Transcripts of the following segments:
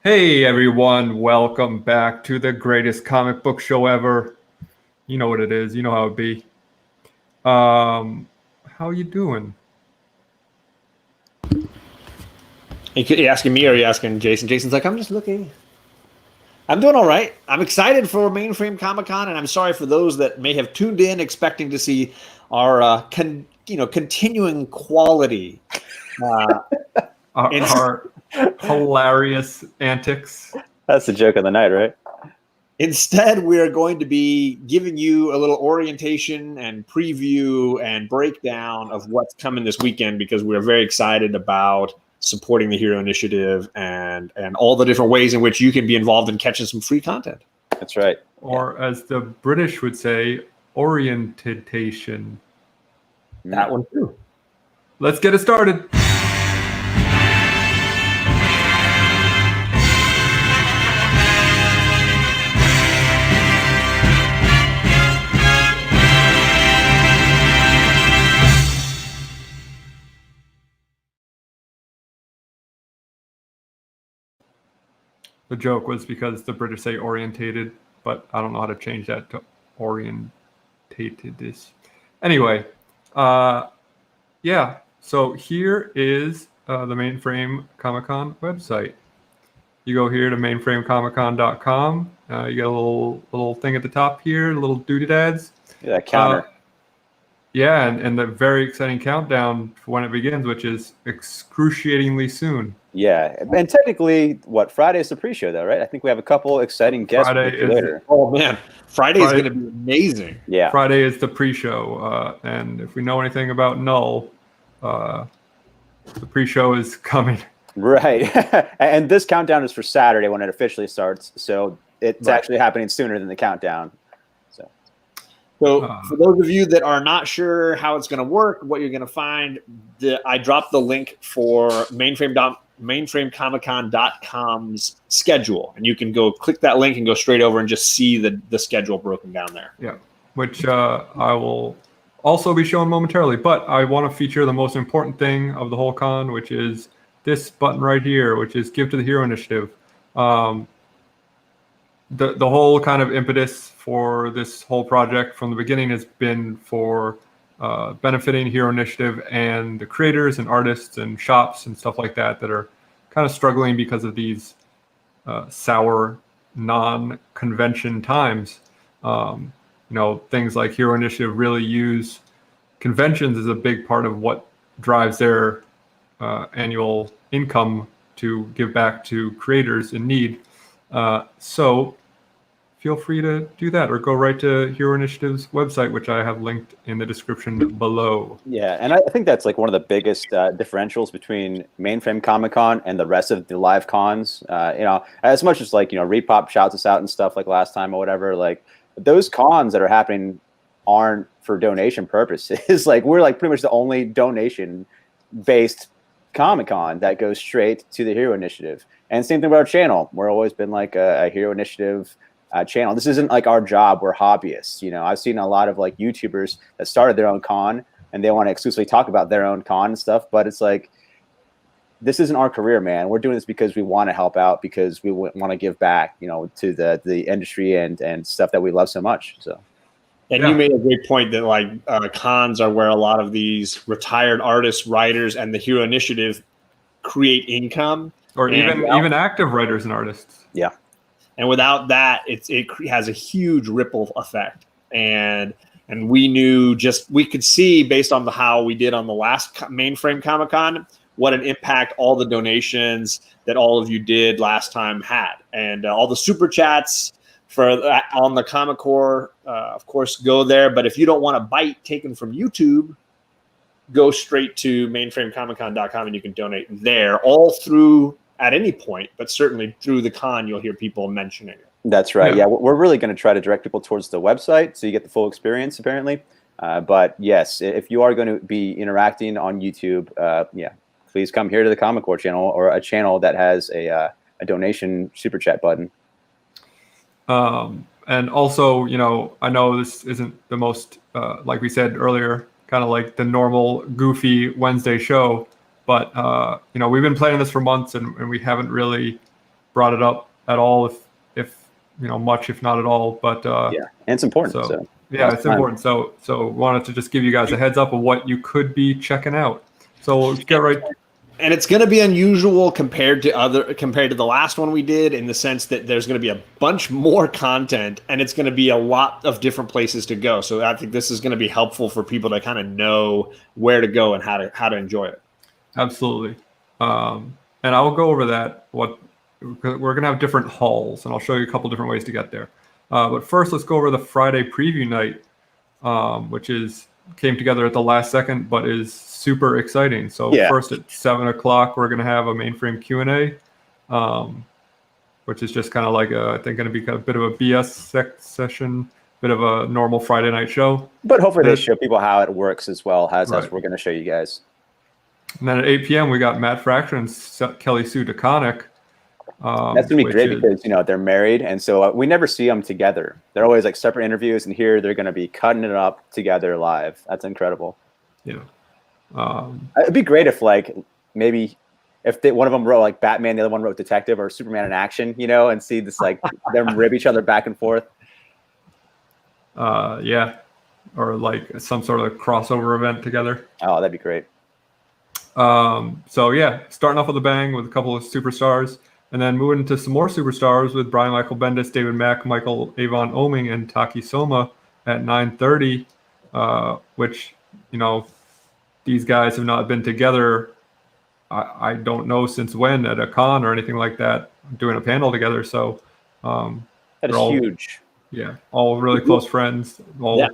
Hey everyone, welcome back to the greatest comic book show ever. You know what it is, you know how it be. How you doing? Are you asking me or are you asking Jason? Jason's like, I'm just looking. I'm doing all right. I'm excited for Mainframe Comic-Con, and I'm sorry for those that may have tuned in expecting to see our continuing quality. Our hilarious antics. That's the joke of the night, right? Instead, we are going to be giving you a little orientation and preview and breakdown of what's coming this weekend because we're very excited about supporting the Hero Initiative and all the different ways in which you can be involved in catching some free content. That's right. Or as the British would say, orientation. That one too. Let's get it started. The joke was because the British say orientated, but I don't know how to change that to orientated. Anyway, yeah. So here is the Mainframe Comic-Con website. You go here to mainframecomiccon.com. You get a little thing at the top here, little doodads. Yeah, counter. Yeah, and the very exciting countdown for when it begins, which is excruciatingly soon. Yeah, and technically, Friday's the pre-show, though, right? I think we have a couple exciting guests later. Oh man, Friday is going to be amazing. Yeah, Friday is the pre-show, and if we know anything about Null, the pre-show is coming. Right, and this countdown is for Saturday when it officially starts, so it's actually happening sooner than the countdown. So for those of you that are not sure how it's going to work, what you're going to find, I dropped the link for mainframecomiccon.com's schedule, and you can go click that link and go straight over and just see the schedule broken down there. Yeah, which I will also be showing momentarily, but I want to feature the most important thing of the whole con, which is this button right here, which is Give to the Hero Initiative. The whole kind of impetus for this whole project from the beginning has been for benefiting Hero Initiative and the creators and artists and shops and stuff like that are kind of struggling because of these sour, non-convention times. Things like Hero Initiative really use conventions as a big part of what drives their annual income to give back to creators in need. So feel free to do that or go right to Hero Initiative's website, which I have linked in the description below. Yeah, and I think that's like one of the biggest differentials between Mainframe Comic-Con and the rest of the live cons. As much as Repop shouts us out and stuff like last time or whatever, like those cons that are happening aren't for donation purposes. Like we're like pretty much the only donation-based Comic-Con that goes straight to the Hero Initiative. And same thing with our channel. We're always been like a Hero Initiative channel. This isn't like our job. We're hobbyists. I've seen a lot of like YouTubers that started their own con and they want to exclusively talk about their own con and stuff. But it's like, this isn't our career, man. We're doing this because we want to help out, because we want to give back, to the industry and stuff that we love so much. So. And you made a great point that cons are where a lot of these retired artists, writers, and the Hero Initiative create income, or even active writers and artists. Yeah, and without that, it has a huge ripple effect. And we could see based on how we did on the last Mainframe Comic-Con what an impact all the donations that all of you did last time had, and all the super chats on the Comic Core, of course, go there. But if you don't want a bite taken from YouTube, go straight to mainframecomiccon.com and you can donate there all through at any point, but certainly through the con, you'll hear people mentioning it. That's right. Yeah, we're really going to try to direct people towards the website so you get the full experience, apparently. But yes, if you are going to be interacting on YouTube, please come here to the Comic Core channel or a channel that has a donation super chat button. And also, I know this isn't the most, like we said earlier, kind of like the normal goofy Wednesday show, but we've been planning this for months and we haven't really brought it up at all, if much, if not at all. But and it's important. So yeah, it's important. So wanted to just give you guys a heads up of what you could be checking out. So we'll get right. And it's going to be unusual compared to the last one we did, in the sense that there's going to be a bunch more content, and it's going to be a lot of different places to go. So I think this is going to be helpful for people to kind of know where to go and how to enjoy it. Absolutely. And I will go over that. We're going to have different halls, and I'll show you a couple different ways to get there. But first, let's go over the Friday preview night, which came together at the last second, but is super exciting. So first at 7 o'clock, we're going to have a Mainframe Q&A, which is just kind of like I think going to be kind of a bit of a BS session, bit of a normal Friday night show. But hopefully they show people how it works as well as right. we're going to show you guys. And then at 8 p.m. we got Matt Fraction and Kelly Sue DeConnick. That's gonna be great because they're married, and so we never see them together. They're always like separate interviews, and here they're gonna be cutting it up together live. That's incredible. Yeah, it'd be great if maybe if one of them wrote like Batman, the other one wrote Detective or Superman in action, and see this them rib each other back and forth. Yeah, or like some sort of crossover event together. Oh, that'd be great. So yeah, starting off with a bang with a couple of superstars. And then moving into some more superstars with Brian Michael Bendis, David Mack, Michael Avon Oming, and Taki Soma at 9:30, which, these guys have not been together, I don't know since when, at a con or anything like that, doing a panel together. So that is huge. Yeah, all really close friends, all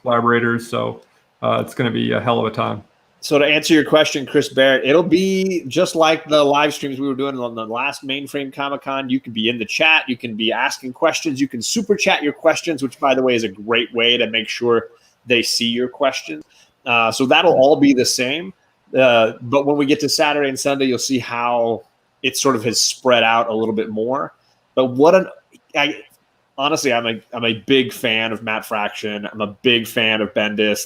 collaborators. So it's going to be a hell of a time. So to answer your question, Chris Barrett, it'll be just like the live streams we were doing on the last Mainframe Comic-Con. You can be in the chat. You can be asking questions. You can super chat your questions, which, by the way, is a great way to make sure they see your questions. So that'll all be the same. But when we get to Saturday and Sunday, you'll see how it sort of has spread out a little bit more. But honestly, I'm a big fan of Matt Fraction. I'm a big fan of Bendis.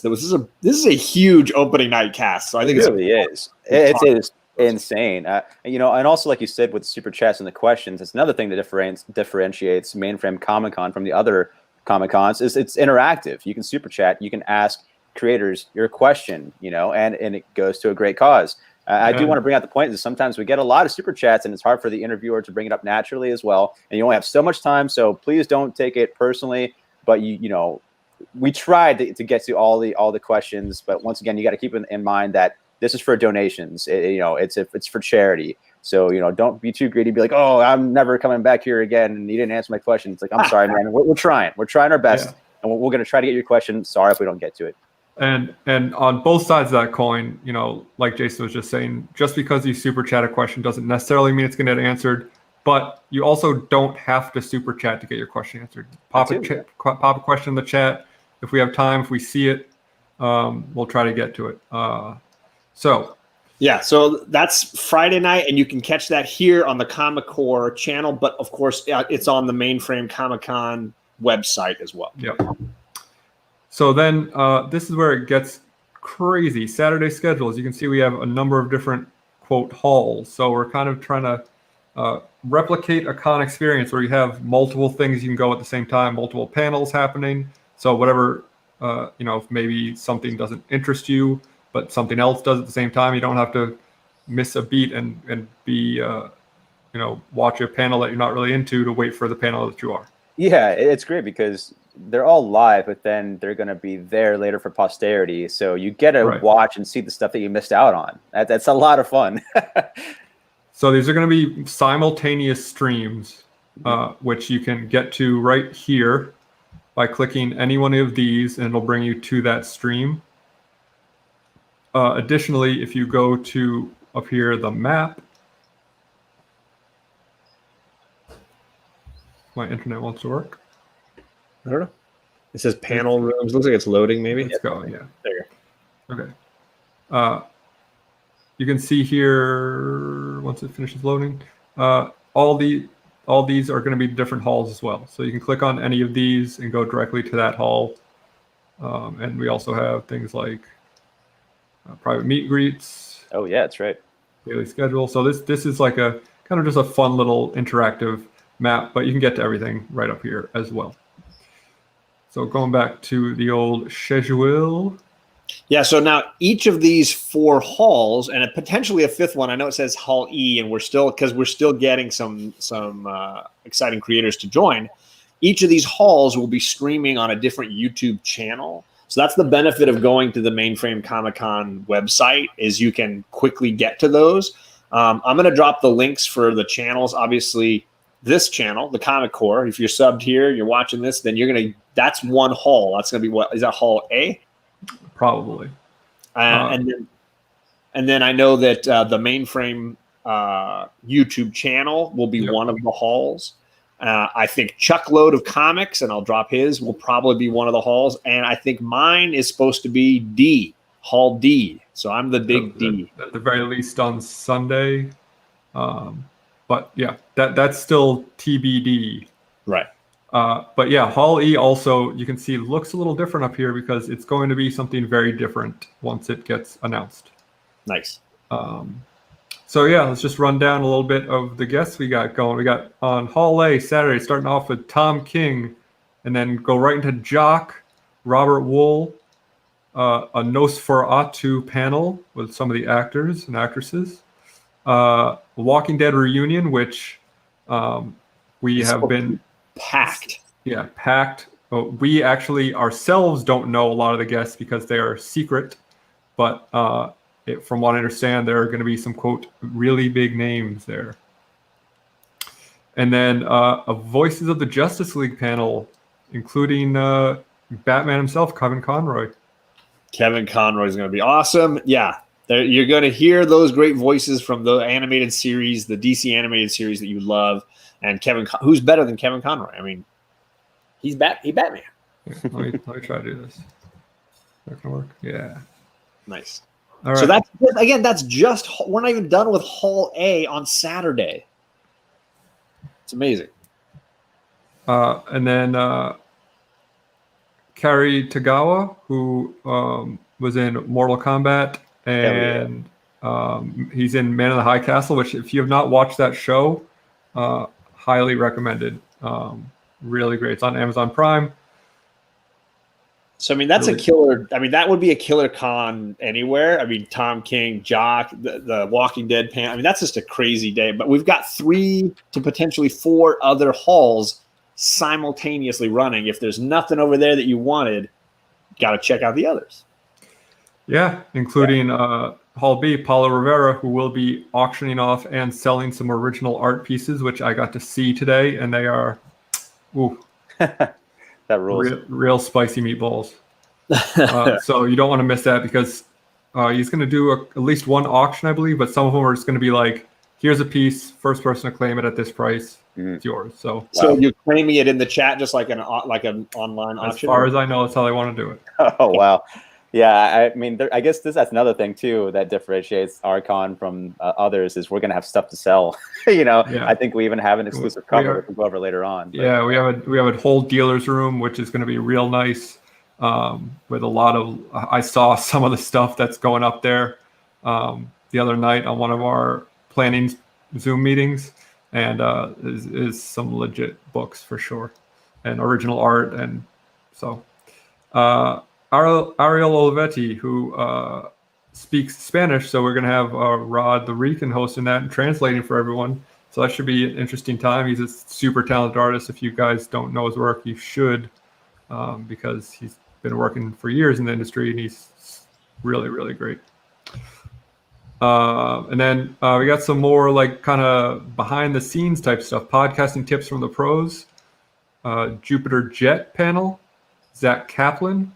This is a huge opening night cast. So I think it really is. It is insane. And also like you said with the super chats and the questions, it's another thing that differentiates Mainframe Comic-Con from the other Comic-Cons is it's interactive. You can super chat. You can ask creators your question. And it goes to a great cause. I do want to bring out the point that sometimes we get a lot of super chats, and it's hard for the interviewer to bring it up naturally as well. And you only have so much time, so please don't take it personally. But we tried to get to all the questions, but once again, you got to keep in mind that this is for donations. It's for charity. So don't be too greedy. Be like, oh, I'm never coming back here again, and you didn't answer my question. It's like, I'm sorry, man. We're trying. We're trying our best, and we're going to try to get your question. Sorry if we don't get to it. And on both sides of that coin, like Jason was just saying, just because you super chat a question doesn't necessarily mean it's going to get answered. But you also don't have to super chat to get your question answered. Pop a question in the chat. If we have time, if we see it, we'll try to get to it. So that's Friday night, and you can catch that here on the Comic Core channel. But of course, it's on the Mainframe Comic-Con website as well. Yep. So then this is where it gets crazy. Saturday schedule, as you can see, we have a number of different, quote, halls. So we're kind of trying to replicate a con experience where you have multiple things you can go at the same time, multiple panels happening. So whatever, if maybe something doesn't interest you, but something else does at the same time, you don't have to miss a beat and be, watch a panel that you're not really into to wait for the panel that you are. Yeah, it's great because they're all live, but then they're going to be there later for posterity. So you get to watch and see the stuff that you missed out on. That's a lot of fun. So these are going to be simultaneous streams, which you can get to right here by clicking any one of these, and it'll bring you to that stream. Additionally, if you go to up here, the map, my internet wants to work. I don't know. It says panel rooms. Looks like it's loading, maybe. It's going, yeah. There you go. Okay. You can see here, once it finishes loading, all these are going to be different halls as well. So you can click on any of these and go directly to that hall. And we also have things like private meet and greets. Oh, yeah, that's right. Daily schedule. So this is like kind of just a fun little interactive map, but you can get to everything right up here as well. So going back to the old schedule. Yeah, so now each of these 4 halls and potentially a 5th one. I know it says Hall E, and we're still getting some exciting creators to join. Each of these halls will be streaming on a different YouTube channel. So that's the benefit of going to the Mainframe Comic-Con website, is you can quickly get to those. I'm going to drop the links for the channels. Obviously, this channel, the Comic Core, if you're subbed here, you're watching this, then that's one hall. That's going to be, what is that, Hall A? Probably. And then I know that the Mainframe YouTube channel will be one of the halls. I think Chuckload of Comics, and I'll drop his, will probably be one of the halls. And I think mine is supposed to be D, Hall D. So I'm the big D. At the very least on Sunday. But yeah, that's still TBD. Right. But yeah, Hall E also, you can see, looks a little different up here because it's going to be something very different once it gets announced. Nice. So yeah, let's just run down a little bit of the guests we got going. We got on Hall A Saturday, starting off with Tom King, and then go right into Jock, Robert Wool, a Nosferatu panel with some of the actors and actresses, Walking Dead reunion, which we have been packed. Yeah, packed. We actually ourselves don't know a lot of the guests because they are secret, but from what I understand, there are going to be some, quote, really big names there. And then a Voices of the Justice League panel, including Batman himself, Kevin Conroy. Kevin Conroy is going to be awesome. Yeah, you're going to hear those great voices from the animated series, the DC animated series that you love. And who's better than Kevin Conroy? I mean, he's Batman. Yeah, let me try to do this. Is that gonna work? Yeah. Nice. All right. So that's just, we're not even done with Hall A on Saturday. It's amazing. And then Kari Tagawa, who was in Mortal Kombat, and he's in Man in the High Castle, which, if you have not watched that show, highly recommended. Really great. It's on Amazon Prime. So, I mean, that's really a killer. I mean, that would be a killer con anywhere. I mean, Tom King, Jock, the Walking Dead pan. I mean, that's just a crazy day. But we've got 3 to potentially 4 other halls simultaneously running. If there's nothing over there that you wanted, got to check out the others. Yeah, including Hall B, Paulo Rivera, who will be auctioning off and selling some original art pieces, which I got to see today, and they are, that rules. Real spicy meatballs. So you don't want to miss that, because he's going to do at least one auction, I believe, but some of them are just going to be like, here's a piece, first person to claim it at this price, it's yours. So you're claiming it in the chat, just like an online auction? As far as I know, that's how they want to do it. Oh, wow. Yeah, I mean, I guess that's another thing too that differentiates our con from others, is we're gonna have stuff to sell. I think we even have an exclusive cover we can go over later on. But. Yeah, we have a whole dealer's room, which is going to be real nice, with a lot of. I saw some of the stuff that's going up there the other night on one of our planning Zoom meetings, and is some legit books for sure, and original art, and so. Ariel Olivetti, who speaks Spanish, so we're going to have Rod the Rican hosting that and translating for everyone. So that should be an interesting time. He's a super talented artist. If you guys don't know his work, you should, because he's been working for years in the industry, and he's really, really great. And then we got some more like kind of behind the scenes type stuff, podcasting tips from the pros, Jupiter Jet panel, Zach Kaplan,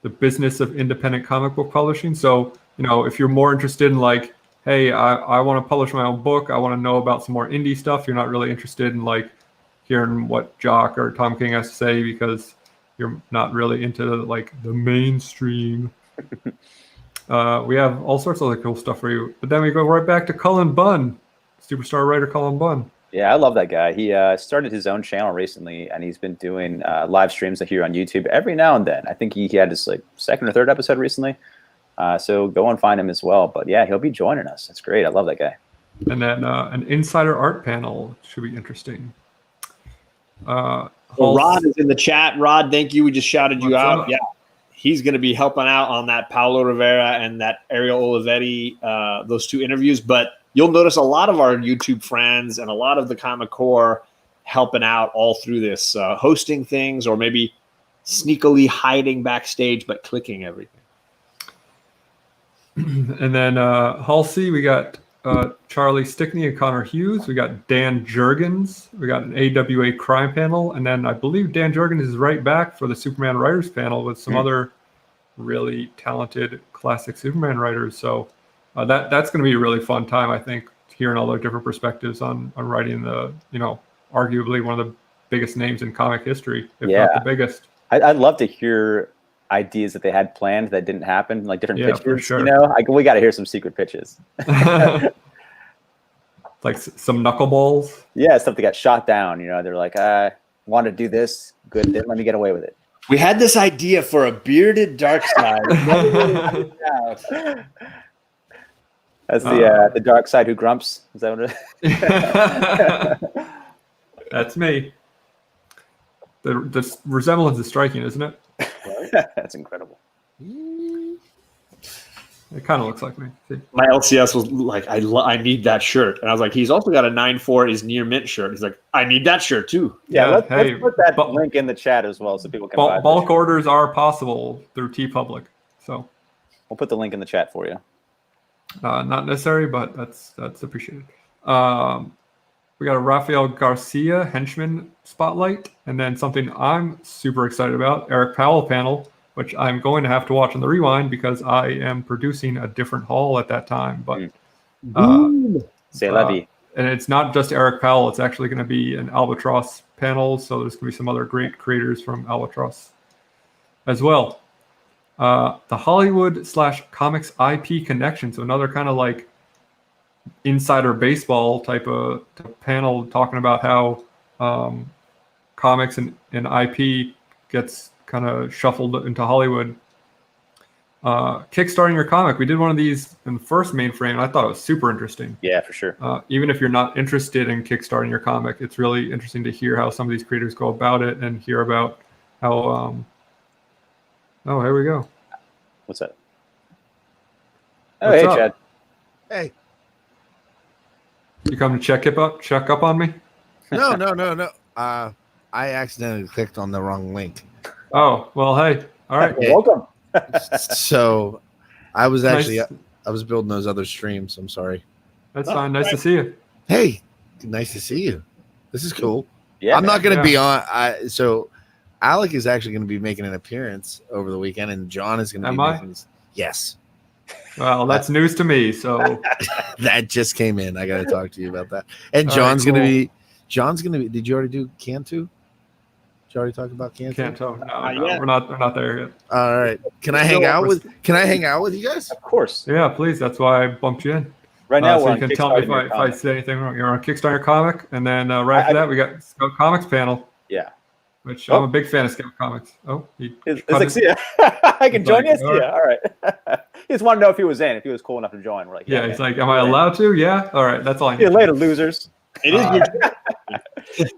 the business of independent comic book publishing. So, if you're more interested in like, hey, I want to publish my own book, I want to know about some more indie stuff, you're not really interested in like hearing what Jock or Tom King has to say because you're not really into like the mainstream. We have all sorts of other cool stuff for you. But then we go right back to Cullen Bunn, superstar writer Cullen Bunn. Yeah, I love that guy. He started his own channel recently, and he's been doing live streams here on YouTube every now and then. I think he had his like 2nd or 3rd episode recently. So go and find him as well. But yeah, he'll be joining us. That's great. I love that guy. And then an insider art panel should be interesting. Well, Rod is in the chat. Rod, thank you. We just shouted you out. Up? Yeah. He's going to be helping out on that Paolo Rivera and that Ariel Olivetti, those 2 interviews. But you'll notice a lot of our YouTube friends and a lot of the Comic Core helping out all through this, hosting things or maybe sneakily hiding backstage but clicking everything. And then Halsey, we got Charlie Stickney and Connor Hughes. We got Dan Jurgens. We got an AWA crime panel. And then I believe Dan Jurgens is right back for the Superman writers panel with some other really talented classic Superman writers. So that's going to be a really fun time, I think, hearing all their different perspectives on writing the, arguably one of the biggest names in comic history, if not the biggest. I'd love to hear ideas that they had planned that didn't happen, like different pitches. For sure. We got to hear some secret pitches. Like some knuckleballs. Yeah, stuff that got shot down. They're like, I want to do this. Good, then let me get away with it. We had this idea for a bearded Darkseid. That's the Darkseid who grumps. Is that what it is? That's me. The resemblance is striking, isn't it? That's incredible. It kind of looks like me. See? My LCS was like, I need that shirt. And I was like, he's also got a 9.4 is near mint shirt. He's like, I need that shirt too. Yeah, let's put that link in the chat as well so people can buy bulk orders are possible through TeePublic. So we'll put the link in the chat for you. Not necessary, but that's appreciated. We got a Rafael Garcia henchman spotlight, and then something I'm super excited about, Eric Powell panel, which I'm going to have to watch on the rewind because I am producing a different haul at that time. But C'est la vie. And it's not just Eric Powell; it's actually going to be an Albatross panel. So there's going to be some other great creators from Albatross as well. The Hollywood/comics IP connection. So another kind of like insider baseball type of panel talking about how comics and IP gets kind of shuffled into Hollywood. Kickstarting your comic. We did one of these in the first Mainframe, and I thought it was super interesting. Yeah, for sure. Even if you're not interested in kickstarting your comic, it's really interesting to hear how some of these creators go about it and hear about how oh, here we go. What's that? Oh, hey, up? Chad. Hey. You come to check up on me? No. I accidentally clicked on the wrong link. Oh, well, hey. All right. You're welcome. So I was actually Nice. I was building those other streams. I'm sorry. That's fine. Nice to see you. Hey, nice to see you. This is cool. Yeah, I'm not going to Yeah. be on. So Alec is actually going to be making an appearance over the weekend, and John is going to be Am I? making his, yes. Well, that's news to me. So That just came in. I got to talk to you about that. And All John's right, going to cool. be. John's going to be. Did you already do Cantu? Did you already talk about Cantu? can't tell. No, yet. we're not there yet. All right. Can I hang out with you guys? Of course. Yeah, please. That's why I bumped you in. Right now, So we're you on can tell me if Kickstarter. I say anything wrong. You're on Kickstarter comic, and then right after that we got Scout Comics panel, Yeah. which Oh. I'm a big fan of Scout Comics. Oh, It's cut like, it. see ya. I can He's join like, you? Yeah, all right. He just wanted to know if he was in, if he was cool enough to join. We're like, Yeah, man. he's like, am I allowed to? Yeah. All right, that's all I See you need. later, losers. It is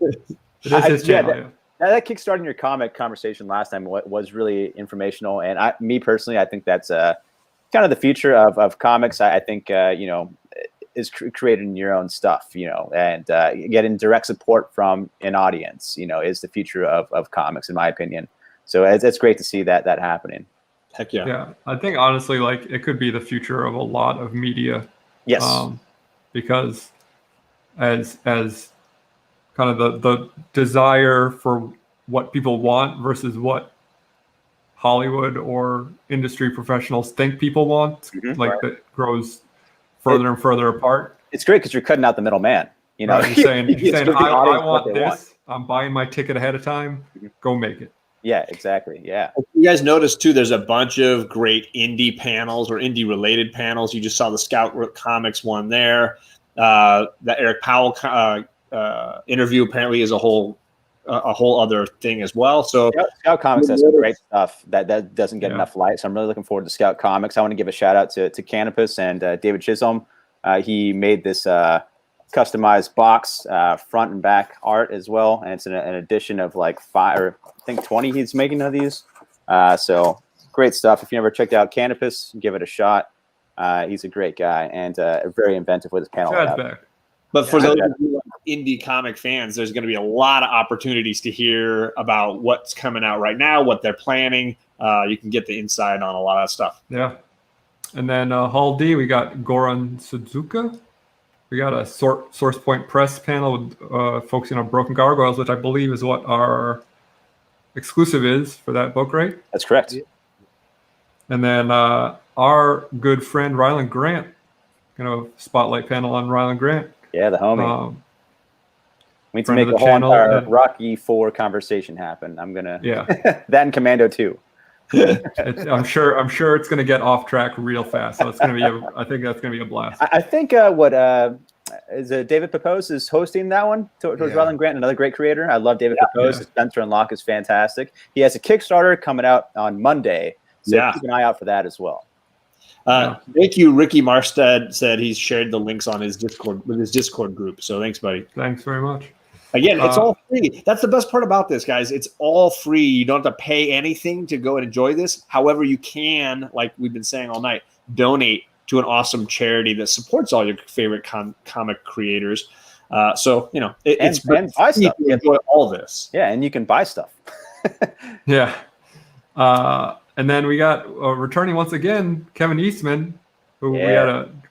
It is his channel. Yeah. That kickstarting your comic conversation last time was really informational, and me personally, I think that's kind of the future of comics. I think is creating your own stuff, and getting direct support from an audience, is the future of comics, in my opinion. So it's great to see that happening. Heck yeah. Yeah, I think honestly, like it could be the future of a lot of media. Yes. Because as kind of the desire for what people want versus what Hollywood or industry professionals think people want, Right. that grows further and further apart. It's great because you're cutting out the middleman. Right? You're saying, give the I audience what want they this. want. I'm buying my ticket ahead of time. Go make it. Yeah, exactly. Yeah. You guys noticed too, there's a bunch of great indie panels or indie related panels. You just saw the Scout Comics one there. The Eric Powell interview apparently is a whole other thing as well. So Scout Comics has some great stuff that doesn't get Yeah. enough light. So I'm really looking forward to Scout Comics. I want to give a shout out to Canopus and David Chisholm He made this customized box, front and back art as well, and it's an edition of like 5 or I think 20 he's making of these. So great stuff. If you never checked out Canopus, give it a shot. He's a great guy and very inventive with his panel. Chad's back. But for those of you indie comic fans, there's going to be a lot of opportunities to hear about what's coming out right now, what they're planning. You can get the inside on a lot of stuff. Yeah. And then Hall D, we got Goran Suzuka. We got a Source Point Press panel with, focusing on Broken Gargoyles, which I believe is what our exclusive is for that book, right? That's correct. And then our good friend Ryland Grant, spotlight panel on Ryland Grant. Yeah, the homie. We need to make friend of a the whole channel, entire and- Rocky 4 conversation happen. I'm gonna Yeah. that and Commando 2. I'm sure it's going to get off track real fast. So it's going to be I think that's going to be a blast. I think is David Pepose is hosting that one towards Ryland Grant, another great creator. I love David Pepose. Spencer and Locke is fantastic. He has a Kickstarter coming out on Monday, so keep an eye out for that as well. Thank you. Ricky Marstead said he's shared the links on his Discord with his Discord group. So thanks, buddy. Thanks very much. Again, it's all free. That's the best part about this, guys. It's all free. You don't have to pay anything to go and enjoy this. However, you can, like we've been saying all night, donate to an awesome charity that supports all your favorite comic creators. So, it's and buy stuff. to enjoy all this. Yeah, and you can buy stuff. Yeah. And then we got returning once again, Kevin Eastman, who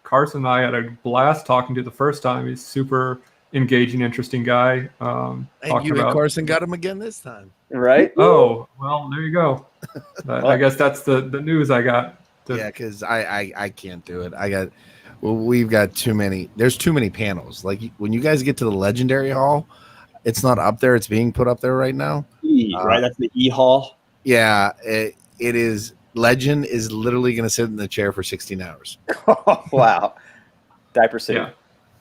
Carson and I had a blast talking to the first time. He's super engaging, interesting guy. And you and Carson got him again this time. Right? Oh, well, there you go. I guess that's the news I got. Yeah, because I can't do it. We've got too many. There's too many panels. Like when you guys get to the Legendary Hall, it's not up there. It's being put up there right now. Right? That's the E Hall. Yeah, it is. Legend is literally going to sit in the chair for 16 hours. Wow. Diaper City. Yeah,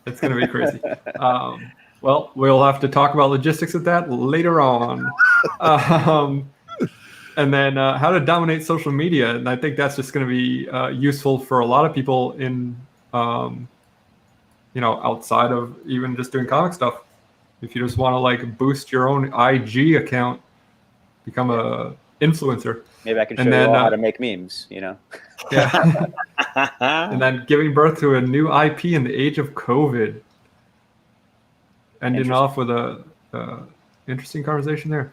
it's going to be crazy. Well, we'll have to talk about logistics of that later on. And then how to dominate social media. And I think that's just going to be useful for a lot of people in, outside of even just doing comic stuff. If you just want to like boost your own IG account, become a influencer. Maybe I can show you all how to make memes, Yeah. And then giving birth to a new IP in the age of COVID. Ending off with a interesting conversation there.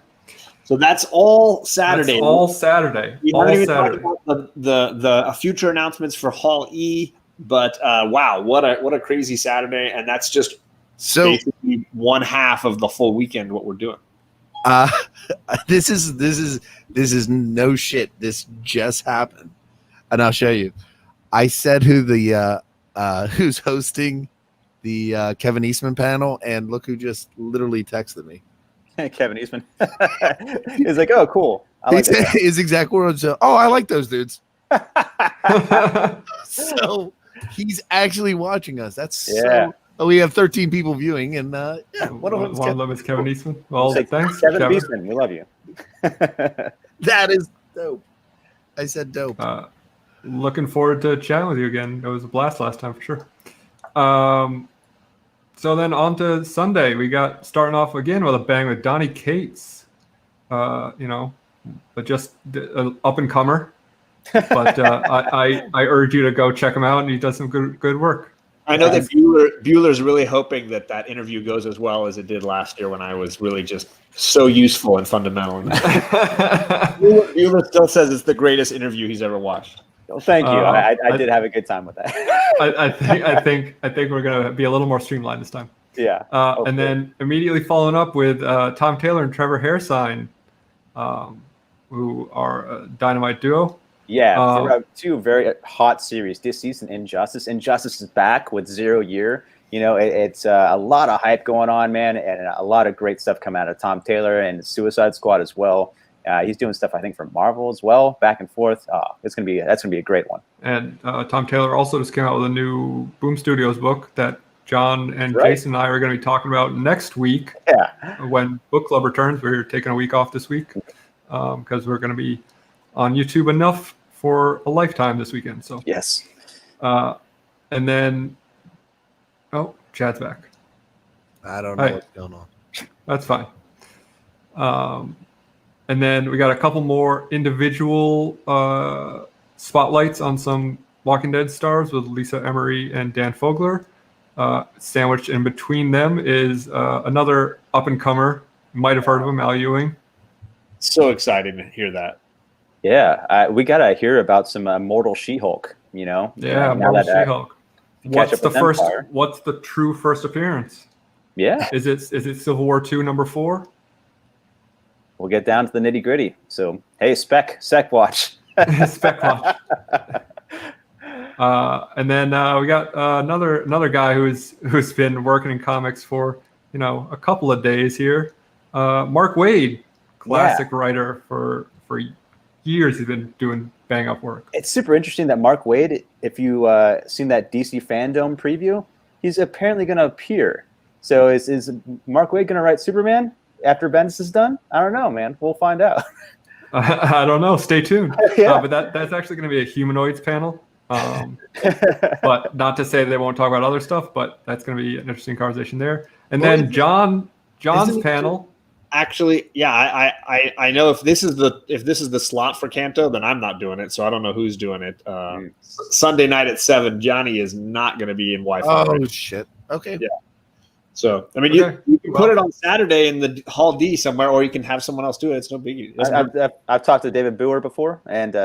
So that's all Saturday. That's all Saturday. We all haven't even Saturday. talked about the future announcements for Hall E, but wow, what a crazy Saturday, and that's just basically one half of the full weekend. What we're doing. This is no shit. This just happened, and I'll show you. I said who's hosting the Kevin Eastman panel, and look who just literally texted me. Kevin Eastman. He's like, oh, cool. I like that. His exact words. Oh, I like those dudes. So he's actually watching us. That's so. Oh, we have 13 people viewing, and one of them is Kevin Eastman. Well, thanks, Kevin Eastman. We love you. That is dope. I said dope. Looking forward to chatting with you again. It was a blast last time for sure. So then on to Sunday, we got starting off again with a bang with Donnie Cates. But just an up and comer. But I urge you to go check him out, and he does some good work. I know that Bueller's really hoping that interview goes as well as it did last year when I was really just so useful and fundamental. Bueller still says it's the greatest interview he's ever watched. Well, thank you. I did have a good time with that. I think we're gonna be a little more streamlined this time. Yeah. And then immediately following up with Tom Taylor and Trevor Hairsine, who are a dynamite duo. Yeah, there are two very hot series this season. Injustice is back with 0 Year. It's a lot of hype going on, man, and a lot of great stuff coming out of Tom Taylor and Suicide Squad as well. He's doing stuff, I think, for Marvel as well, back and forth. That's gonna be a great one. And Tom Taylor also just came out with a new Boom Studios book that John and Jason and I are going to be talking about next week. Yeah. When book club returns, we're taking a week off this week because we're going to be on YouTube enough for a lifetime this weekend. So yes. And then Oh, Chad's back. I don't know Hey. what's going on. That's fine. And then we got a couple more individual spotlights on some Walking Dead stars with Lisa Emery and Dan Fogler. Sandwiched in between them is another up-and-comer. Might have heard of him, Al Ewing. So exciting to hear that. Yeah, we gotta hear about some Mortal She-Hulk. You know, Yeah, now Marvel that, She-Hulk. catch up with Empire. What's the true first appearance? Yeah, Is it Civil War II #4? we'll get down to the nitty gritty. So, hey, Sec Watch. Spec Watch. And then we got another guy who's been working in comics for a couple of days here. Mark Waid, classic writer for years. He's been doing bang up work. It's super interesting that Mark Waid, if you seen that DC Fandom preview, he's apparently going to appear. So is Mark Waid going to write Superman after Bendis is done? I don't know, man. We'll find out. I don't know. Stay tuned. Yeah. But that's actually going to be a humanoids panel. But not to say they won't talk about other stuff, but that's going to be an interesting conversation there. And then John's panel. Actually, yeah, I know if this is the slot for Kanto, then I'm not doing it. So I don't know who's doing it. Sunday night at 7, Johnny is not going to be in Wi-Fi. Oh shit. Okay. Yeah. So I mean, Okay. you can put it on Saturday in the Hall D somewhere, or you can have someone else do it. It's no biggie. I've talked to David Boer before, and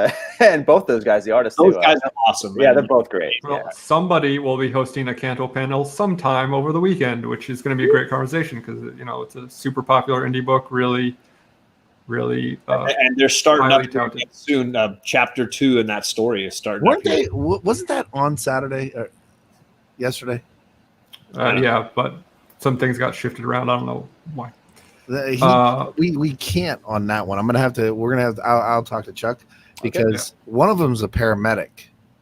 and both those guys, the artists, Those too, guys are awesome. yeah, Man. they're both great. Well, Yeah. somebody will be hosting a Canto panel sometime over the weekend, which is going to be a great conversation because it's a super popular indie book. Really, And they're starting highly up touted. soon. Chapter 2 in that story is starting. Weren't up here. they? Wasn't that on Saturday or yesterday? yeah, but some things got shifted around. I don't know why. We can't on that one. We're gonna have to. I'll talk to Chuck because one of them's a paramedic,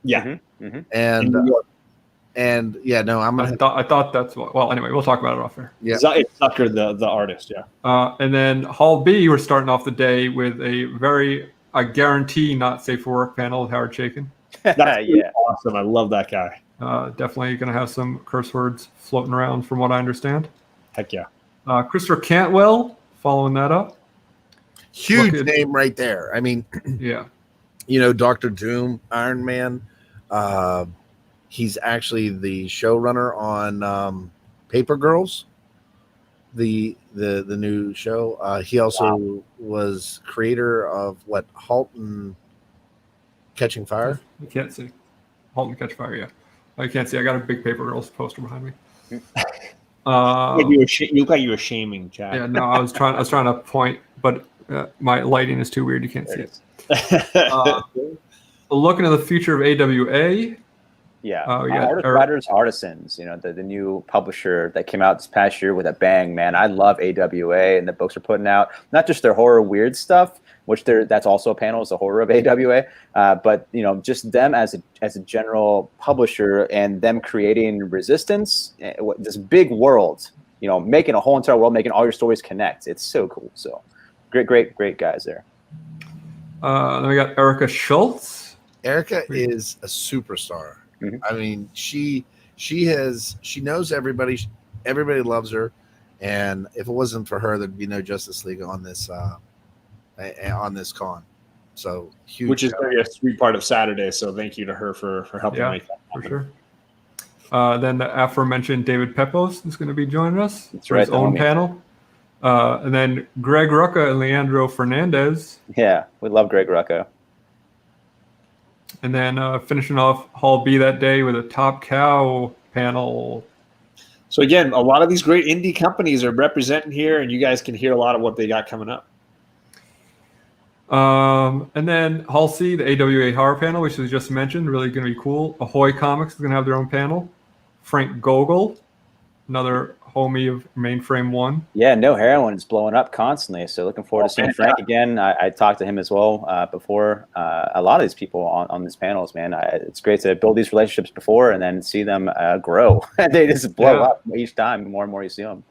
Yeah. Mm-hmm. and In New York. and yeah, no, I'm gonna. I thought that's what. Well, anyway, we'll talk about it off air. Yeah. It's Zucker, the artist. Yeah. And then Hall B, we're starting off the day with I guarantee not safe for work panel with Howard Chaykin. That's Yeah. awesome. I love that guy. Definitely going to have some curse words floating around from what I understand. Heck yeah. Christopher Cantwell following that up. Huge Look at- name right there. I mean, Yeah. Doctor Doom, Iron Man. He's actually the showrunner on Paper Girls, the new show. He also was creator of Halt and Catching Fire. You can't see. Halt and Catch Fire, yeah. I can't see. I got a big Paper Girls poster behind me. You look like you were shaming, Chad. Yeah, no, I was trying to point, but my lighting is too weird. You can't see it. Looking at the future of AWA. Yeah, we got Writers Artisans, the new publisher that came out this past year with a bang, man. I love AWA and the books are putting out, not just their horror weird stuff, which that's also a panel, is the horror of AWA, but just them as a general publisher and them creating Resistance, this big world, making a whole entire world, making all your stories connect. It's so cool. So great guys there. Then we got Erica Schultz. Erica is a superstar. Mm-hmm. I mean, she knows everybody. Everybody loves her, and if it wasn't for her, there'd be no Justice League on this con. So huge, Which is going to be a sweet part of Saturday. So thank you to her for helping make that for happen. sure. Then the aforementioned David Pepos is going to be joining us for his right, own homie. panel. And then Greg Rucka and Leandro Fernandez. Yeah, we love Greg Rucka. And then finishing off Hall B that day with a Top Cow panel. So again, a lot of these great indie companies are representing here, and you guys can hear a lot of what they got coming up. And then Hall C, the AWA horror panel, which was just mentioned, really going to be cool. Ahoy Comics is going to have their own panel. Frank Gogol, another homie of Mainframe 1. Yeah, No Heroin is blowing up constantly. So looking forward to seeing Frank again. I talked to him as well before. A lot of these people on these panels, man. It's great to build these relationships before and then see them grow. They just blow up each time. The more and more you see them.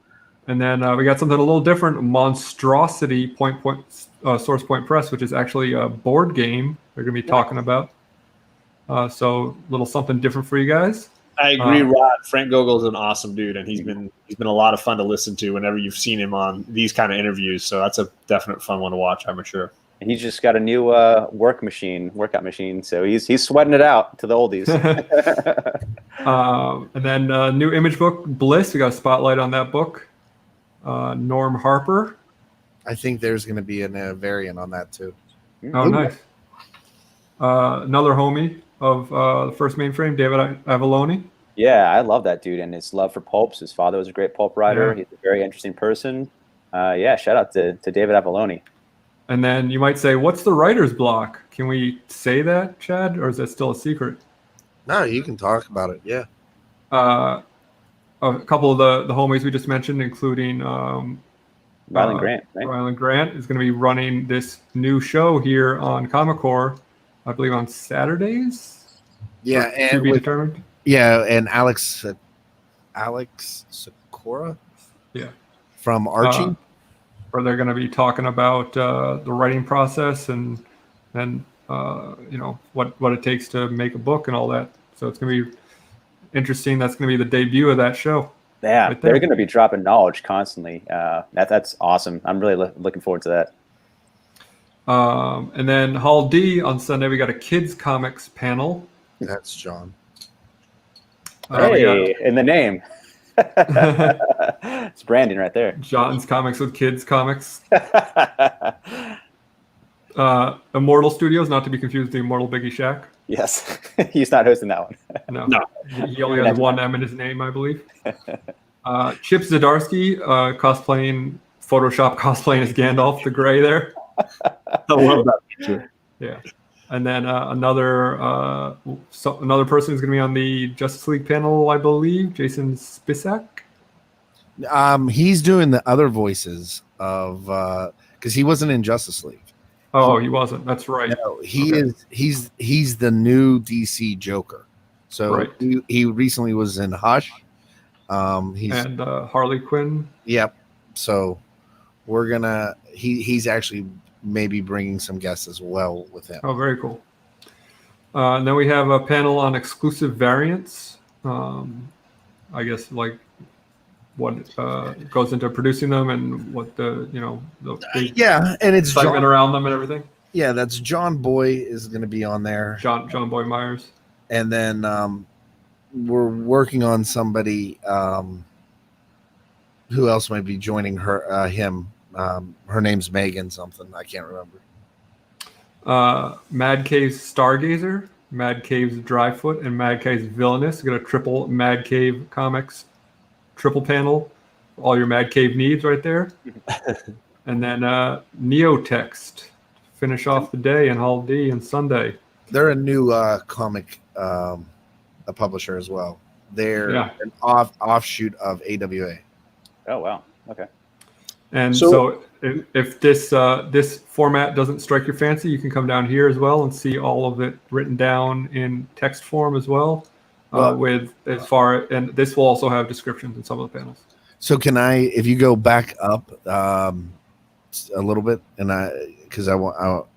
And then we got something a little different. Monstrosity Source Point Press, which is actually a board game they're going to be talking about. So a little something different for you guys. I agree, Rod. Frank Gogel's an awesome dude, and he's been a lot of fun to listen to whenever you've seen him on these kind of interviews. So that's a definite fun one to watch, I'm sure. And he's just got a new workout machine, so he's sweating it out to the oldies. And then new image book, Bliss. We got a spotlight on that book. Norm Harper. I think there's going to be a variant on that too. Oh, nice. Another homie of the first Mainframe, David Avaloni. Yeah, I love that dude and his love for pulps. His father was a great pulp writer. Yeah. He's a very interesting person. Shout out to David Avaloni. And then you might say, what's the writer's block? Can we say that, Chad, or is that still a secret? No, you can talk about it. Yeah. A couple of the homies we just mentioned, including Ryland Grant, right? Ryland Grant is going to be running this new show here on Comic Core, I believe on Saturdays. Yeah, to and be determined. Yeah, and Alex Sakura. Yeah. From Archie. Where they're going to be talking about the writing process and what it takes to make a book and all that. So it's going to be interesting. That's going to be the debut of that show. Yeah, right there. They're going to be dropping knowledge constantly. That's awesome. I'm really looking forward to that. And then Hall D on Sunday, we got a kids comics panel. That's John. In the name. It's branding right there. John's Comics with Kids Comics. Immortal Studios, not to be confused with the Immortal Biggie Shack. Yes, he's not hosting that one. No. He only has one M in his name, I believe. Chip Zdarsky Photoshop cosplaying as Gandalf the Grey there. I love that picture. Yeah. And then another person who's going to be on the Justice League panel, I believe, Jason Spisak. He's doing the other voices of because he wasn't in Justice League. Oh, he wasn't. That's right. No, is. He's the new DC Joker. So right. he recently was in Hush. And Harley Quinn. Yep. So we're gonna. He's actually maybe bringing some guests as well with him. Oh, very cool. And then we have a panel on exclusive variants. I guess like what goes into producing them and what the big and it's excitement around them and everything. Yeah, that's John Boy is going to be on there. John Boy Myers. And then we're working on somebody who else might be joining him. Her name's Megan something. I can't remember. Mad Cave's Stargazer, Mad Cave's Dryfoot, and Mad Cave's Villainous. Got a triple Mad Cave Comics triple panel. All your Mad Cave needs right there. And then Neotext. Finish off the day in Hall D and Sunday. They're a new comic a publisher as well. They're an offshoot of AWA. Oh, wow. Okay. And so if this format doesn't strike your fancy, you can come down here as well and see all of it written down in text form as well. And this will also have descriptions in some of the panels. So can I, if you go back up a little bit, and because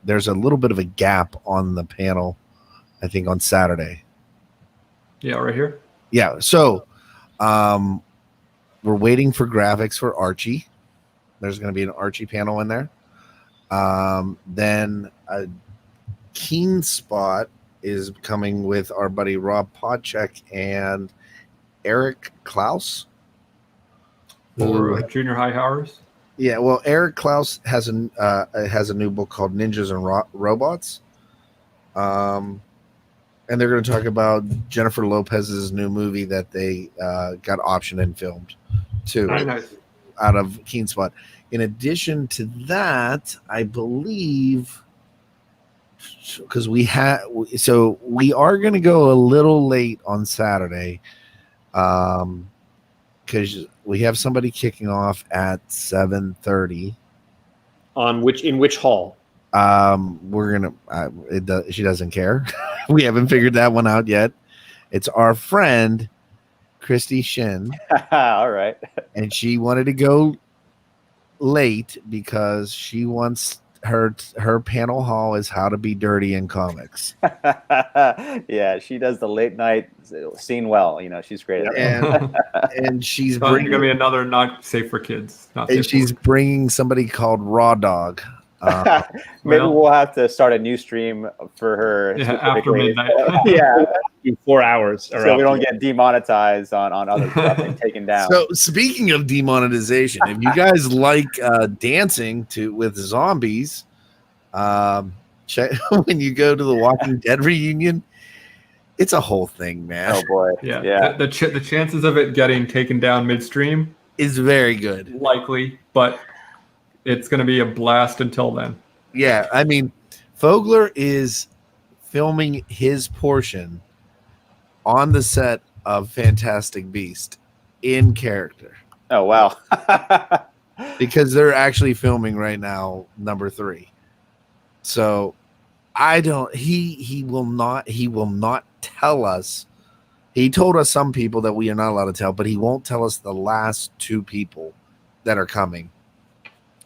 there's a little bit of a gap on the panel, I think on Saturday. Yeah, right here. Yeah. So we're waiting for graphics for Archie. There's going to be an Archie panel in there. Then a Keen Spot is coming with our buddy Rob Podcheck and Eric Klaus. For Junior High Hours. Yeah, well, Eric Klaus has a new book called Ninjas and Robots. And they're going to talk about Jennifer Lopez's new movie that they got optioned and filmed too. Very nice. Out of Keen Spot. In addition to that, I believe, because we are going to go a little late on Saturday, because we have somebody kicking off at 7:30. In which hall? We're gonna. She doesn't care. We haven't figured that one out yet. It's our friend Christy Shin. All right. And she wanted to go late because she wants her panel hall is how to be dirty in comics. Yeah, she does the late night scene well. You know, she's great at that. And she's So it's gonna bringing be another not safe for kids. Not and safe she's for bringing somebody called Raw Dog. Maybe well- we'll have to start a new stream for her yeah, after specifically. midnight. Yeah, 4 hours. Or so we up. don't get demonetized on other stuff and taken down. So speaking of demonetization, if you guys like dancing with zombies, check when you go to the Walking Dead reunion. It's a whole thing, man. Oh boy, Yeah. The chances of it getting taken down midstream It's very good. likely, but it's going to be a blast until then. Yeah, I mean, Fogler is filming his portion on the set of Fantastic Beast in character Oh wow. because they're actually filming right now number 3. So I don't. He will not tell us. He told us some people that we are not allowed to tell, but he won't tell us the last 2 people that are coming,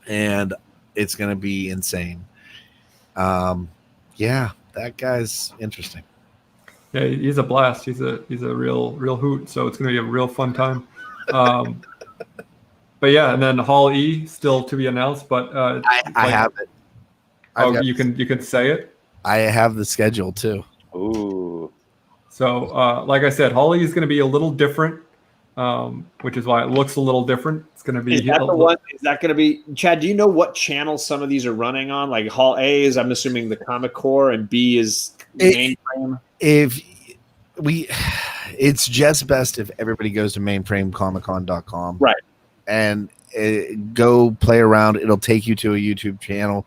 and it's going to be insane. Yeah, that guy's interesting. Yeah, he's a blast. He's a real hoot. So it's going to be a real fun time. But yeah, and then Hall E still to be announced. But I have it. You can say it. I have the schedule too. Ooh. So like I said, Hall E is going to be a little different, which is why it looks a little different. It's going to be. Is that the one? Is that going to be Chad? Do you know what channel some of these are running on? Like Hall A is, I'm assuming, the Comic Core, and B is Mainframe. It's just best if everybody goes to mainframecomiccon.com, Right, and go play around. It'll take you to a YouTube channel.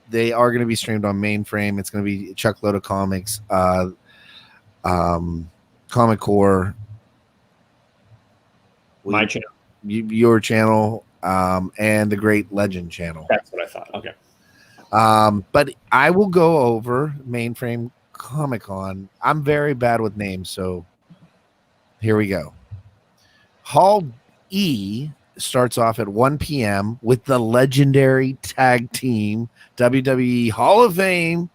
They are going to be streamed on Mainframe. It's going to be Chuckload of Comics, Comic Core, my channel. your channel, and the Great Legend channel. That's what I thought. Okay. But I will go over Mainframe Comic Con. I'm very bad with names, so here we go. Hall E starts off at 1 p.m. with the legendary tag team WWE Hall of Fame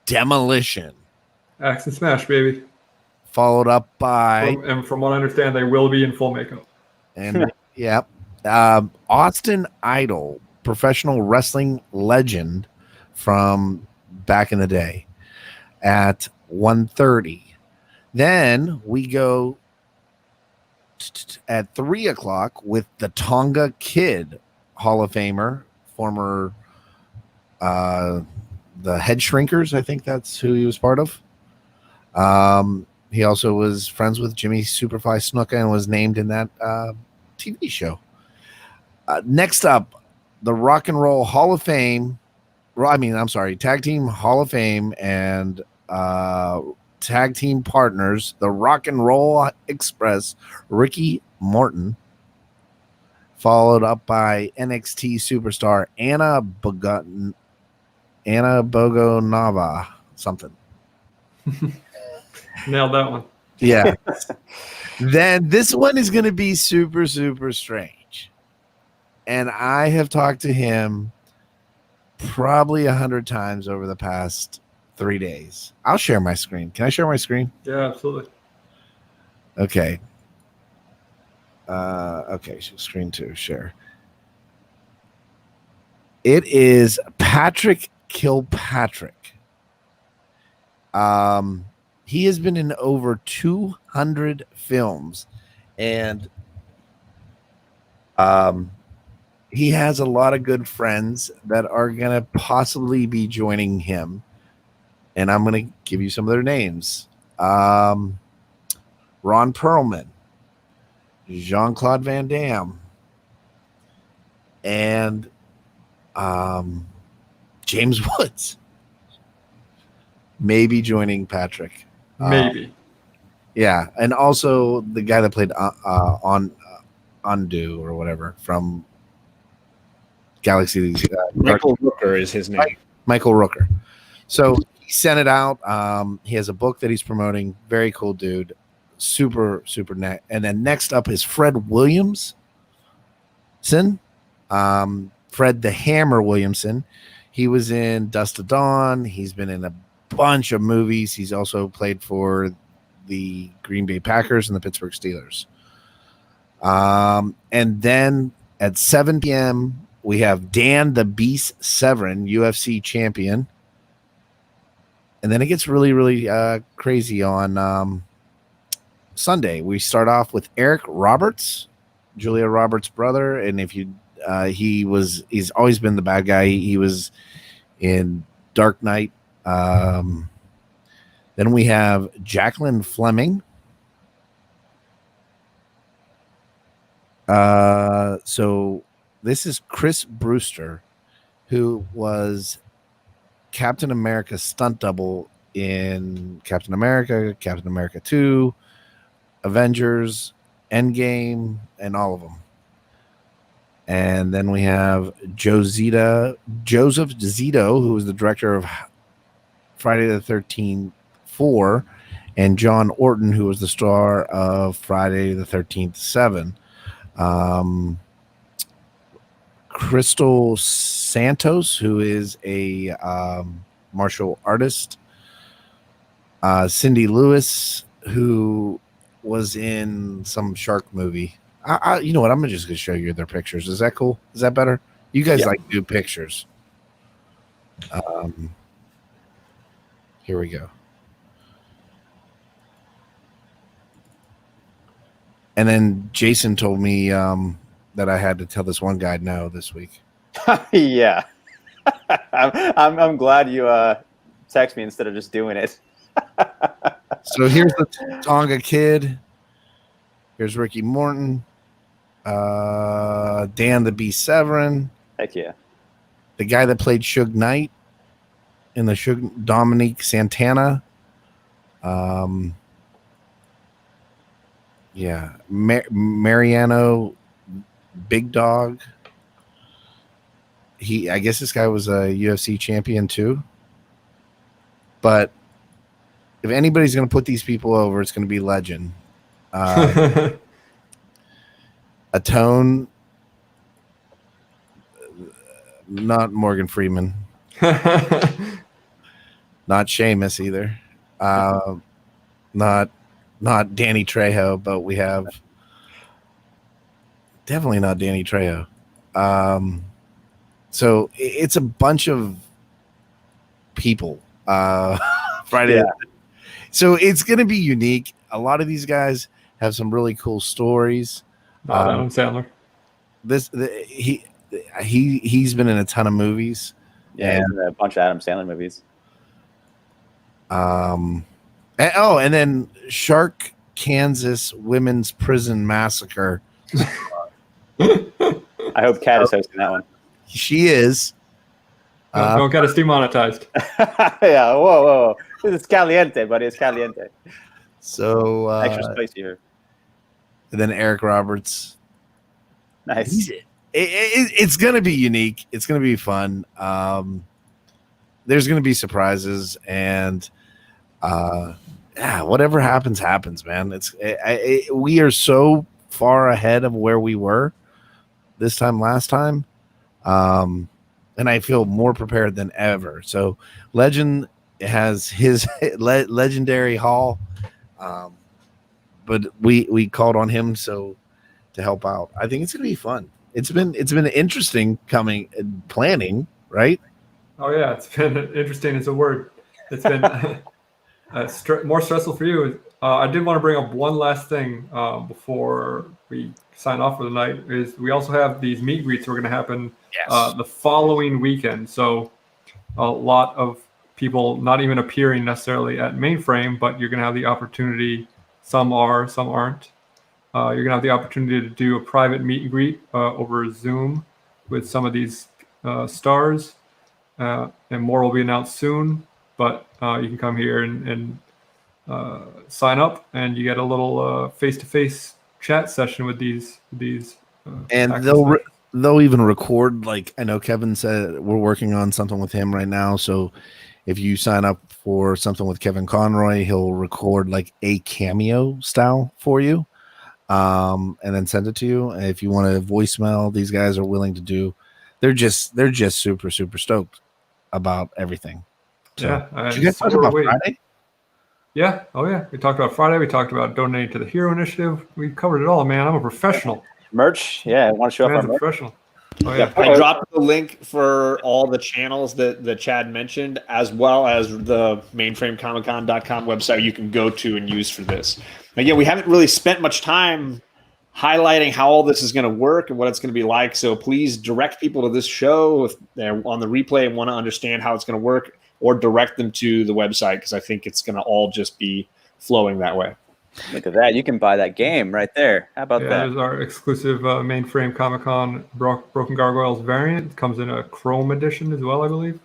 Demolition, Axe and Smash, baby. followed up by And from what I understand, they will be in full makeup. and Austin Idol, professional wrestling legend from back in the day, at 1:30. Then we go at 3 o'clock with the Tonga Kid, Hall of Famer, former the Head Shrinkers. I think that's who he was part of. He also was friends with Jimmy Superfly Snuka and was named in that TV show. Next up, the Rock and Roll Hall of Fame. Tag Team Hall of Fame and tag team partners, the Rock and Roll Express, Ricky Morton, followed up by NXT superstar Anna Bogonava, something. Nailed that one. Yeah. Then this one is going to be super, super strange. And I have talked to him probably 100 times over the past 3 days. I'll share my screen. Can I share my screen? Yeah, absolutely. Okay. Okay, screen 2, share. It is Patrick Kilpatrick. He has been in over 200 films, and he has a lot of good friends that are going to possibly be joining him. And I'm going to give you some of their names. Ron Perlman, Jean-Claude Van Damme, and James Woods may be joining Patrick. Maybe. Yeah, and also the guy that played Undo or whatever from Galaxy. Michael Rooker is his name. Michael Rooker. So he sent it out. He has a book that he's promoting. Very cool dude. Super, super net. And then next up is Fred Williamson from Fred the Hammer Williamson. He was in Dust to Dawn. He's been in a bunch of movies. He's also played for the Green Bay Packers and the Pittsburgh Steelers. And then at 7 p.m., we have Dan the Beast Severn, UFC champion. And then it gets really, really crazy on Sunday. We start off with Eric Roberts, Julia Roberts' brother. And if you he's always been the bad guy. He was in Dark Knight. Then we have Jacqueline Fleming. So this is Chris Brewster, who was Captain America's stunt double in Captain America 2, Avengers, Endgame, and all of them. And then we have Joseph Zito, who was the director of Friday the 13th 4, and John Orton, who was the star of Friday the 13th 7. Crystal Santos, who is a martial artist. Cindy Lewis, who was in some shark movie. You know what? I'm just going to show you their pictures. Is that cool? Is that better? You guys like to do pictures. Here we go. And then Jason told me that I had to tell this one guy no this week. Yeah. I'm glad you text me instead of just doing it. So here's the Tonga Kid. Here's Ricky Morton. Dan the Beast Severin. Heck yeah. The guy that played Suge Knight in the Suge, Dominique Santana. Yeah. Mariano Big Dog. I guess this guy was a UFC champion too. But if anybody's going to put these people over, it's going to be Legend. Atone, not Morgan Freeman, not Sheamus either, not Danny Trejo, but we have definitely not Danny Trejo. So it's a bunch of people. Friday. Yeah. So it's going to be unique. A lot of these guys have some really cool stories. Adam Sandler. He's been in a ton of movies. Yeah, and a bunch of Adam Sandler movies. And then Shark, Kansas Women's Prison Massacre. I hope Kat is hosting that one. She is. Don't get us demonetized. Yeah, whoa. It's caliente, buddy. It's caliente. So extra spicy here. And then Eric Roberts. Nice. It's going to be unique. It's going to be fun. There's going to be surprises, and whatever happens, man. We are so far ahead of where we were this time last time. And I feel more prepared than ever. So Legend has his legendary hall, but we called on him to help out. I think it's going to be fun. It's been interesting planning, right? Oh yeah, it's been interesting. It's a word. It's been more stressful for you. I did want to bring up one last thing before we sign off for the night. Is we also have these meet and greets that are going to happen the following weekend. So a lot of people not even appearing necessarily at Mainframe, but you're going to have the opportunity. Some are, some aren't. You're going to have the opportunity to do a private meet and greet over Zoom with some of these stars, and more will be announced soon. But you can come here and sign up, and you get a little face-to-face chat session with these and they'll even record. Like I know Kevin said, we're working on something with him right now. So if you sign up for something with Kevin Conroy, he'll record like a cameo style for you, and then send it to you. And if you want a voicemail, these guys are willing to do they're just super stoked about everything. So, Yeah. did you guys talk about Friday? Yeah. Oh, yeah. We talked about Friday. We talked about donating to the Hero Initiative. We covered it all, man. I'm a professional. Merch. Yeah, I want to show off our Man's a merch. professional. Oh, yeah. I dropped the link for all the channels that Chad mentioned, as well as the mainframecomiccon.com website you can go to and use for this. Again, we haven't really spent much time highlighting how all this is going to work and what it's going to be like. So please direct people to this show if they're on the replay and want to understand how it's going to work, or direct them to the website, because I think it's going to all just be flowing that way. Look at that. You can buy that game right there. How about Yeah, that? there's our exclusive Mainframe Comic-Con Broken Gargoyles variant. It comes in a Chrome edition as well, I believe.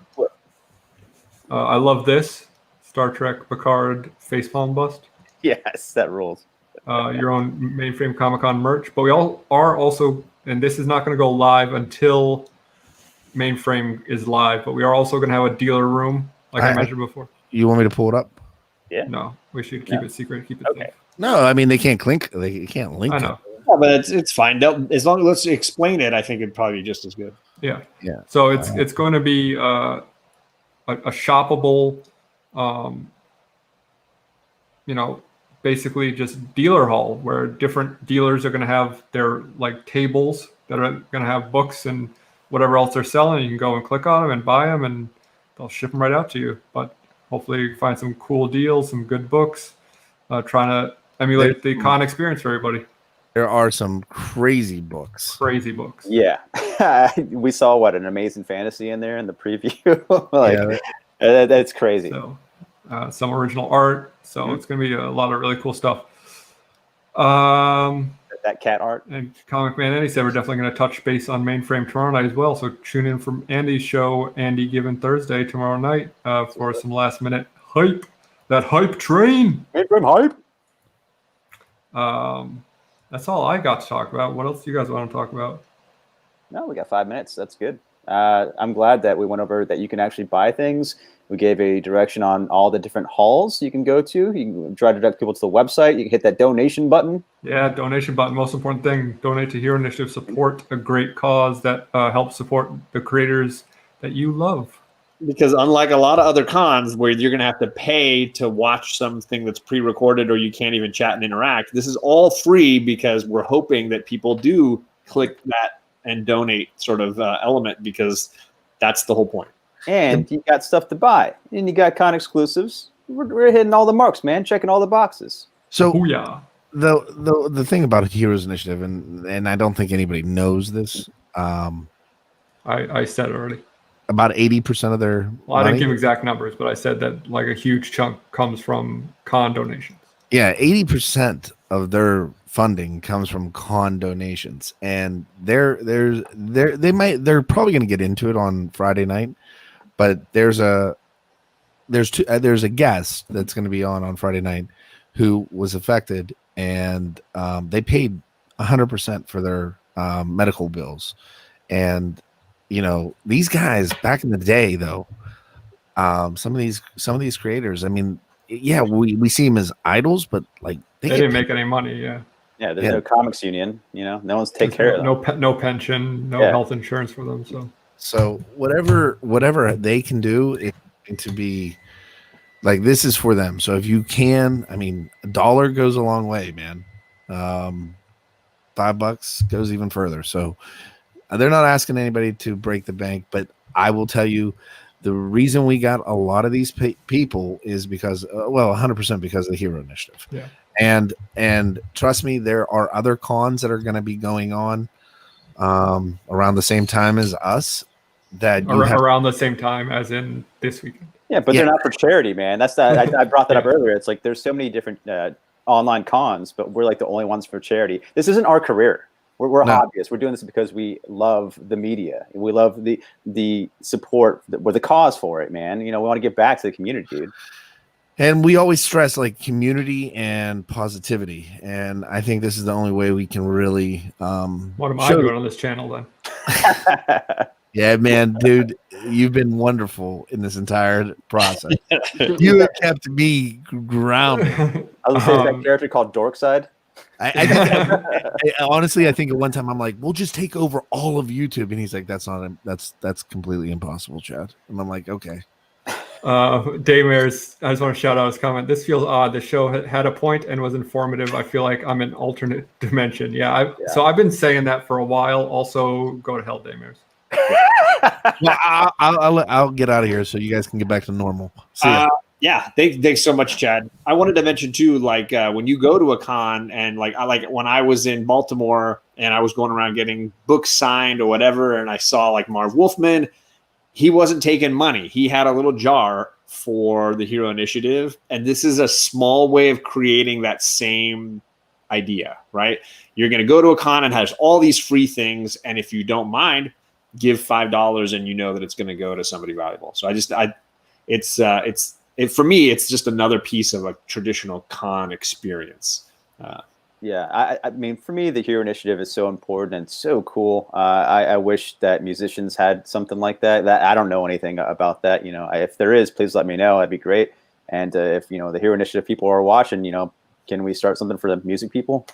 I love this Star Trek Picard facepalm bust. Yes, that rules. Your own Mainframe Comic-Con merch. But we all are also, and this is not going to go live until Mainframe is live, but we are also going to have a dealer room, like I mentioned before. You want me to pull it up? Yeah. No, we should keep it secret. Keep it Okay. safe. No, I mean they can't link. They can't link. I know. Yeah, but it's fine. As long as let's explain it, I think it'd probably be just as good. Yeah. Yeah. So it's going to be a shoppable, basically just dealer hall where different dealers are going to have their like tables that are going to have books and whatever else they're selling. You can go and click on them and buy them, and they'll ship them right out to you. But hopefully you find some cool deals, some good books, trying to emulate the con experience for everybody. There are some crazy books. Crazy books. Yeah. We saw an Amazing Fantasy in there in the preview. That's crazy. So some original art. So it's going to be a lot of really cool stuff. That cat art. And Comic Man Andy said we're definitely going to touch base on Mainframe tomorrow night as well. So tune in from Andy's show, Andy Given Thursday tomorrow night for some last minute hype. That hype train. Mainframe hype. That's all I got to talk about. What else do you guys want to talk about? No, we got 5 minutes. That's good. I'm glad that we went over that you can actually buy things. We gave a direction on all the different halls you can go to. You can try to direct people to the website. You can hit that donation button. Yeah, donation button. Most important thing, donate to Hero Initiative. Support a great cause that helps support the creators that you love. Because unlike a lot of other cons where you're going to have to pay to watch something that's pre-recorded or you can't even chat and interact, this is all free because we're hoping that people do click that and donate sort of element, because that's the whole point. And you got stuff to buy. And you got con exclusives. We're hitting all the marks, man. Checking all the boxes. So Booyah. the thing about Heroes Initiative, and I don't think anybody knows this. I said it already. About 80% of their Well, I money, didn't give exact numbers, but I said that like a huge chunk comes from con donations. yeah, 80% of their funding comes from con donations, and they're probably going to get into it on Friday night, but there's a guest that's going to be on Friday night who was affected, and they paid 100% for their medical bills. And these guys back in the day, though, some of these creators, I mean, yeah, we see them as idols, but like They didn't make any money. Yeah, There's no comics union. No one's take care of them. No pension, no health insurance for them. So whatever they can do is to be like, this is for them. So if you can, I mean, $1 goes a long way, man. $5 goes even further. So they're not asking anybody to break the bank, but I will tell you, the reason we got a lot of these people is because, 100% because of the Hero Initiative. Yeah. And trust me, there are other cons that are going to be going on around the same time as us. Around the same time as in this weekend. Yeah, but they're not for charity, man. That's that. I brought that up earlier. It's like there's so many different online cons, but we're like the only ones for charity. This isn't our career. We're hobbyists. We're doing this because we love the media. We love the support, the cause for it, man. We want to give back to the community, dude. And we always stress like community and positivity. And I think this is the only way we can really. What am I doing on this channel then? Yeah, man, dude, you've been wonderful in this entire process. You have kept me grounded. I was saying that character called Dorkside. Honestly, I think at one time I'm like, we'll just take over all of YouTube, and he's like, that's completely impossible, Chad. And I'm like, okay. Daymers, I just want to shout out his comment. This feels odd. The show had a point and was informative. I feel like I'm in alternate dimension. So I've been saying that for a while. Also, go to hell, Daymers. Well, I'll get out of here so you guys can get back to normal. See ya. Yeah, thanks so much, Chad. I wanted to mention too, like when you go to a con, and like when I was in Baltimore and I was going around getting books signed or whatever, and I saw like Marv Wolfman. He wasn't taking money. He had a little jar for the Hero Initiative. And this is a small way of creating that same idea, right? You're going to go to a con and has all these free things. And if you don't mind, give $5 and you know that it's going to go to somebody valuable. So for me, it's just another piece of a traditional con experience. Yeah, I mean, for me, the Hero Initiative is so important and so cool. I wish that musicians had something like that. I don't know anything about that. If there is, please let me know. That'd be great. And if the Hero Initiative people are watching, can we start something for the music people?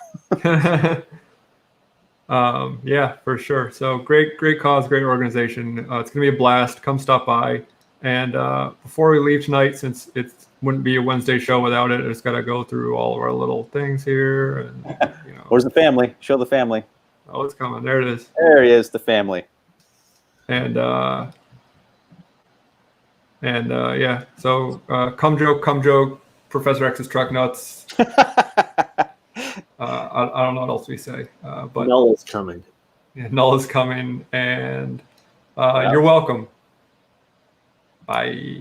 Yeah, for sure. So great cause, great organization. It's gonna be a blast. Come stop by. And before we leave tonight, since it wouldn't be a Wednesday show without it, I just got to go through all of our little things here. And, Where's the family? Show the family. Oh, it's coming. There it is. There he is, the family. And yeah. So come joke, Professor X's truck nuts. I don't know what else we say. But Null is coming. Yeah, Null is coming, and you're welcome. Bye.